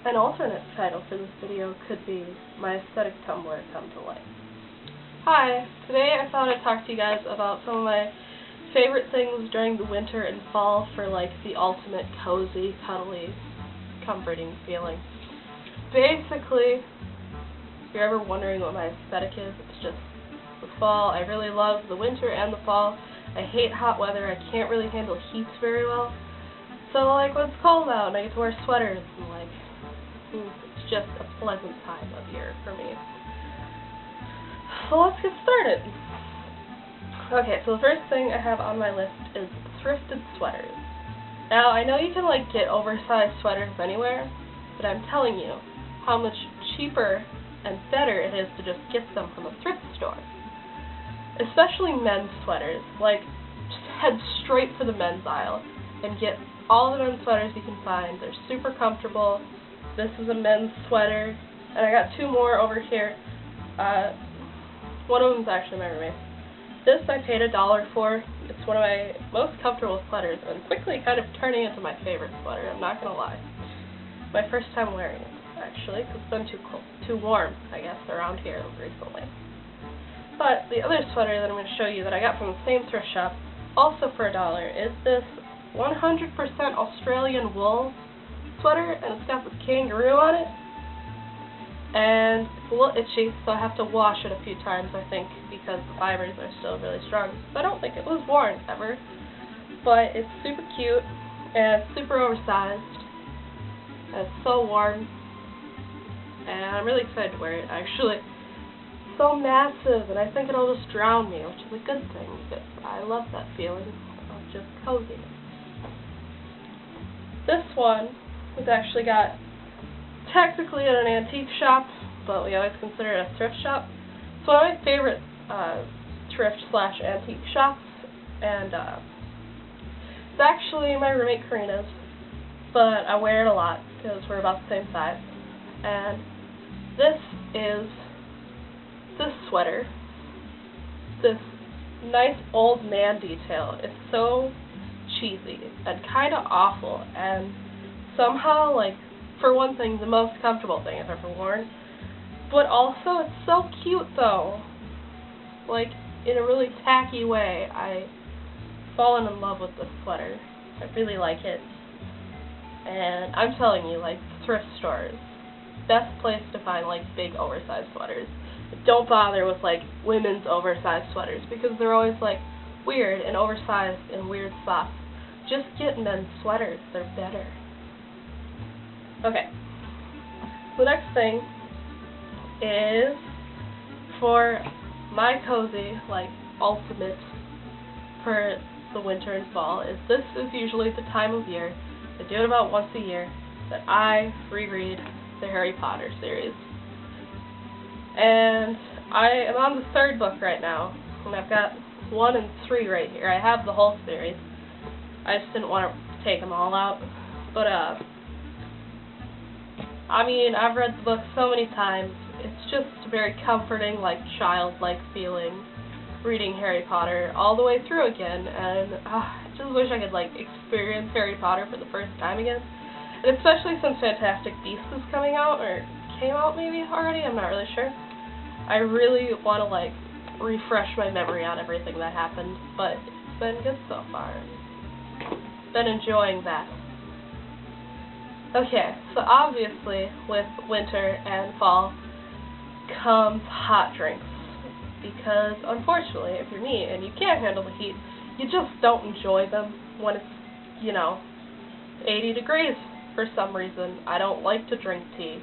An alternate title for this video could be My Aesthetic Tumblr Come to Life. Hi, today I thought I'd talk to you guys about some of my favorite things during the winter and fall for like the ultimate cozy, cuddly, comforting feeling. Basically, if you're ever wondering what my aesthetic is, it's just the fall. I really love the winter and the fall. I hate hot weather. I can't really handle heat very well. So like when it's cold out and I get to wear sweaters and like it's just a pleasant time of year for me. So let's get started. Okay, so the first thing I have on my list is thrifted sweaters. Now, I know you can like get oversized sweaters anywhere, but I'm telling you how much cheaper and better it is to just get them from a thrift store. Especially men's sweaters. Like, just head straight for the men's aisle and get all the men's sweaters you can find. They're super comfortable. This is a men's sweater, and I got two more over here. One of them's actually my roommate. This I paid $1 for. It's one of my most comfortable sweaters, and quickly kind of turning into my favorite sweater, I'm not gonna lie. My first time wearing it, actually, because it's been too warm, I guess, around here recently. But the other sweater that I'm going to show you that I got from the same thrift shop, also for $1, is this 100% Australian wool sweater, and it's got this kangaroo on it. And it's a little itchy, so I have to wash it a few times, I think, because the fibers are still really strong. So I don't think it was worn ever. But it's super cute, and it's super oversized, and it's so warm. And I'm really excited to wear it, actually. It's so massive, and I think it'll just drown me, which is a good thing, because I love that feeling of just coziness. This one was actually got technically at an antique shop, but we always consider it a thrift shop. It's one of my favorite thrift/antique shops, and it's actually my roommate Karina's, but I wear it a lot because we're about the same size. And this is this sweater, this nice old man detail. It's so cheesy and kind of awful, and somehow, like, for one thing, the most comfortable thing I've ever worn. But also, it's so cute, though. Like, in a really tacky way. I've fallen in love with this sweater. I really like it. And I'm telling you, like, thrift stores, best place to find, like, big, oversized sweaters. Don't bother with, like, women's oversized sweaters, because they're always, like, weird and oversized in weird spots. Just get men's sweaters. They're better. Okay, the next thing is for my cozy, like, ultimate for the winter and fall, is this is usually the time of year, I do it about once a year, that I reread the Harry Potter series. And I am on the 3rd book right now, and I've got 1 and 3 right here. I have the whole series. I just didn't want to take them all out, but I mean, I've read the book so many times. It's just a very comforting, like, childlike feeling reading Harry Potter all the way through again, and I just wish I could, like, experience Harry Potter for the first time again. And especially since Fantastic Beasts is coming out, or came out maybe already, I'm not really sure. I really want to, like, refresh my memory on everything that happened, but it's been good so far. Been enjoying that. Okay, so obviously with winter and fall comes hot drinks, because unfortunately if you're me and you can't handle the heat, you just don't enjoy them when it's, you know, 80 degrees for some reason. I don't like to drink tea.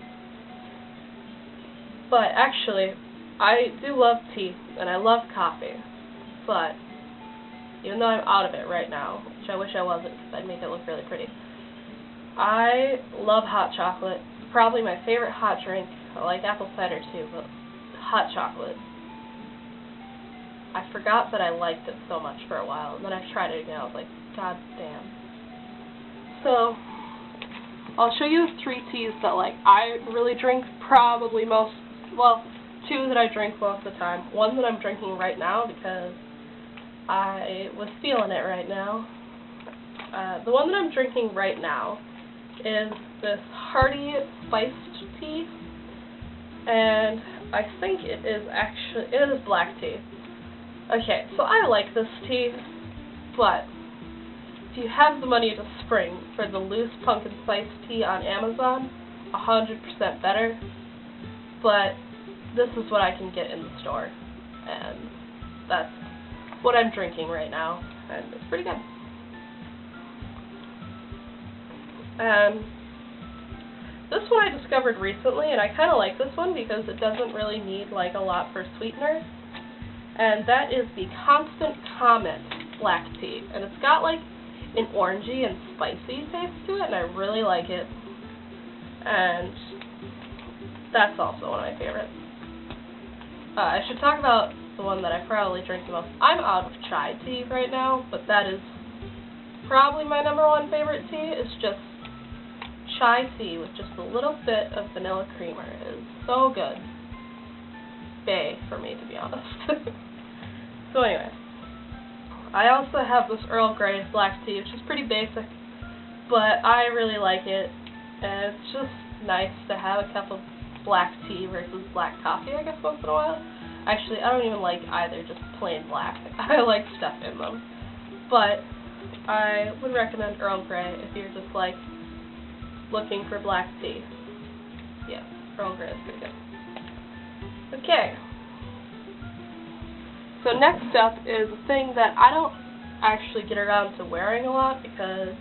But actually, I do love tea, and I love coffee, but even though I'm out of it right now, which I wish I wasn't because I'd make it look really pretty, I love hot chocolate. It's probably my favorite hot drink. I like apple cider too, but hot chocolate. I forgot that I liked it so much for a while, and then I tried it again. I was like, God damn. So, I'll show you 3 teas that, like, I really drink probably most, well, 2 that I drink most of the time. One that I'm drinking right now because I was feeling it right now. The one that I'm drinking right now is this hearty spiced tea, and I think it is black tea. Okay, so I like this tea, but if you have the money to spring for the loose pumpkin spice tea on Amazon, 100% better, but this is what I can get in the store, and that's what I'm drinking right now, and it's pretty good. And this one I discovered recently, and I kind of like this one because it doesn't really need like a lot for sweetener, and that is the Constant Comet black tea, and it's got like an orangey and spicy taste to it, and I really like it, and that's also one of my favorites. I should talk about the one that I probably drink the most. I'm out of chai tea right now, but that is probably my #1 favorite tea. It's just chai tea with just a little bit of vanilla creamer. It is so good. Bae for me, to be honest. So anyway, I also have this Earl Grey black tea, which is pretty basic, but I really like it, and it's just nice to have a cup of black tea versus black coffee, I guess, once in a while. Actually, I don't even like either, just plain black. I like stuff in them. But I would recommend Earl Grey if you're just like looking for black tea. Yeah, Earl Grey is pretty good. Okay. So next up is a thing that I don't actually get around to wearing a lot because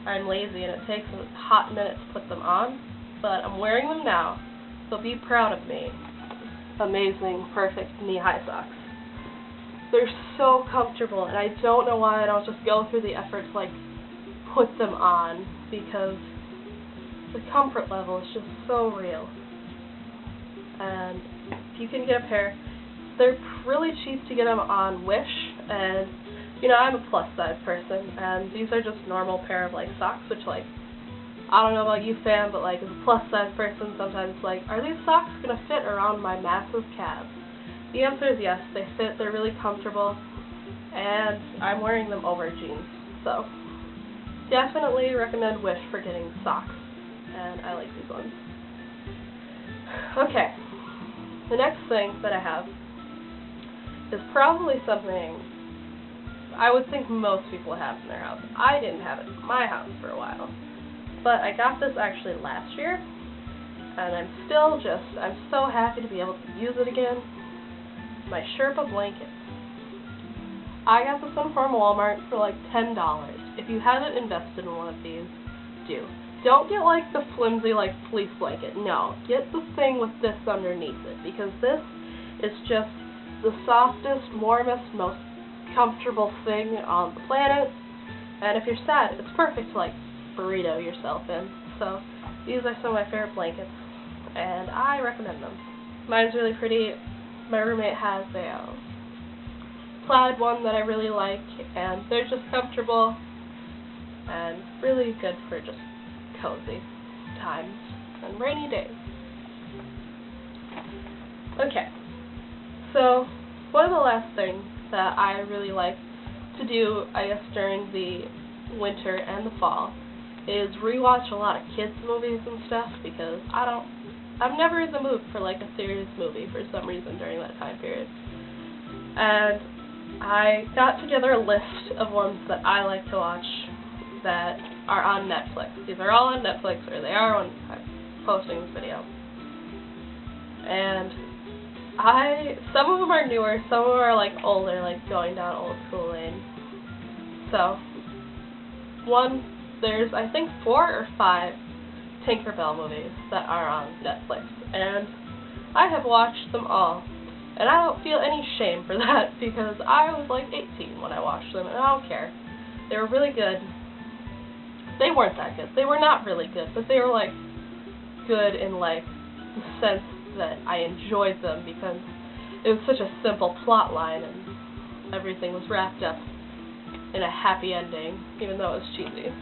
I'm lazy and it takes a hot minute to put them on, but I'm wearing them now, so be proud of me. Amazing, perfect knee-high socks. They're so comfortable, and I don't know why I don't just go through the effort to like put them on, because the comfort level is just so real. And if you can get a pair, they're really cheap to get them on Wish, and you know, I'm a plus size person, and these are just normal pair of like socks, which like, I don't know about you fam, but like as a plus size person, sometimes it's like, are these socks gonna fit around my massive calves? The answer is yes, they fit, they're really comfortable, and I'm wearing them over jeans, so definitely recommend Wish for getting socks, and I like these ones. Okay, the next thing that I have is probably something I would think most people have in their house. I didn't have it in my house for a while, but I got this actually last year, and I'm so happy to be able to use it again. My Sherpa blanket. I got this one from Walmart for like $10. If you haven't invested in one of these, do. Don't get like the flimsy like fleece blanket. No, get the thing with this underneath it, because this is just the softest, warmest, most comfortable thing on the planet. And if you're sad, it's perfect to like burrito yourself in. So these are some of my favorite blankets, and I recommend them. Mine's really pretty. My roommate has a plaid one that I really like, and they're just comfortable and really good for just cozy times and rainy days. Okay, so one of the last things that I really like to do, I guess, during the winter and the fall is rewatch a lot of kids movies and stuff, because I'm never in the mood for like a serious movie for some reason during that time period. And I got together a list of ones that I like to watch that are on Netflix. These are all on Netflix, or they are when I'm posting this video. And some of them are newer, some of them are like older, like going down old school lane. So, there's I think 4 or 5 Tinkerbell movies that are on Netflix, and I have watched them all, and I don't feel any shame for that, because I was like 18 when I watched them, and I don't care. They were really good. They weren't that good. They were not really good, but they were like good in like the sense that I enjoyed them, because it was such a simple plot line and everything was wrapped up in a happy ending, even though it was cheesy.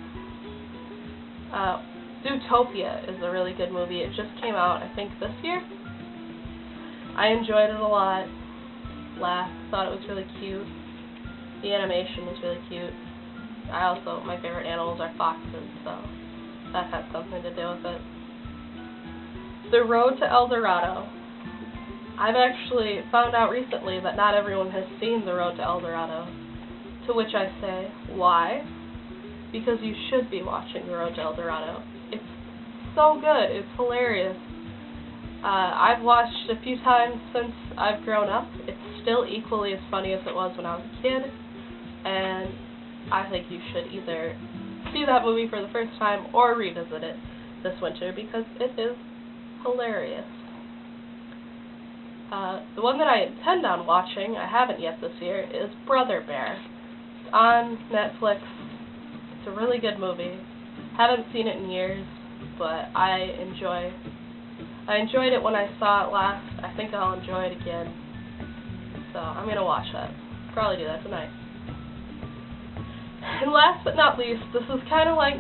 Zootopia is a really good movie. It just came out, I think, this year. I enjoyed it a lot. Laughed, thought it was really cute. The animation was really cute. My favorite animals are foxes, so that has something to do with it. The Road to El Dorado. I've actually found out recently that not everyone has seen The Road to El Dorado, to which I say, why? Because you should be watching The Road to El Dorado. It's so good. It's hilarious. I've watched a few times since I've grown up. It's still equally as funny as it was when I was a kid, and I think you should either see that movie for the first time or revisit it this winter because it is hilarious. The one that I intend on watching, I haven't yet this year, is Brother Bear. It's on Netflix. It's a really good movie. Haven't seen it in years, but I enjoyed it when I saw it last. I think I'll enjoy it again. So I'm going to watch that. Probably do that tonight. And last but not least, this is kind of like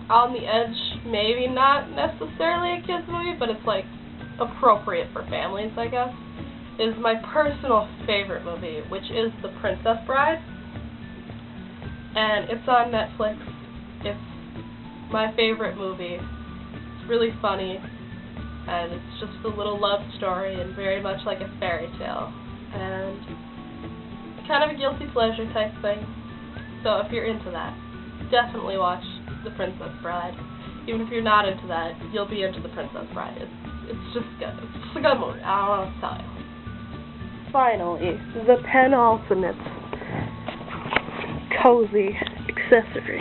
on the edge, maybe not necessarily a kid's movie, but it's like appropriate for families, I guess, is my personal favorite movie, which is The Princess Bride. And it's on Netflix. It's my favorite movie. It's really funny, and it's just a little love story and very much like a fairy tale. And kind of a guilty pleasure type thing. So if you're into that, definitely watch The Princess Bride. Even if you're not into that, you'll be into The Princess Bride. It's just good. It's just a good movie. I don't know what to tell you. Finally, the penultimate cozy accessory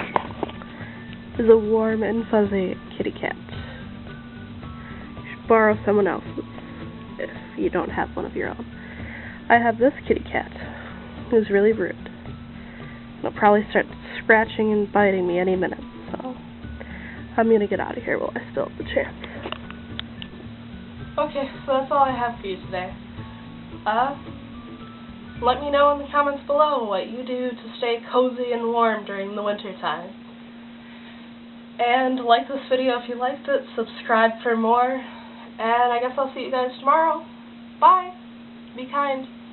is a warm and fuzzy kitty cat. You should borrow someone else's if you don't have one of your own. I have this kitty cat who's really rude. He'll probably start scratching and biting me any minute, so I'm gonna get out of here while I still have the chance. Okay, so that's all I have for you today. Let me know in the comments below what you do to stay cozy and warm during the winter time. And like this video if you liked it, subscribe for more, and I guess I'll see you guys tomorrow. Bye! Be kind.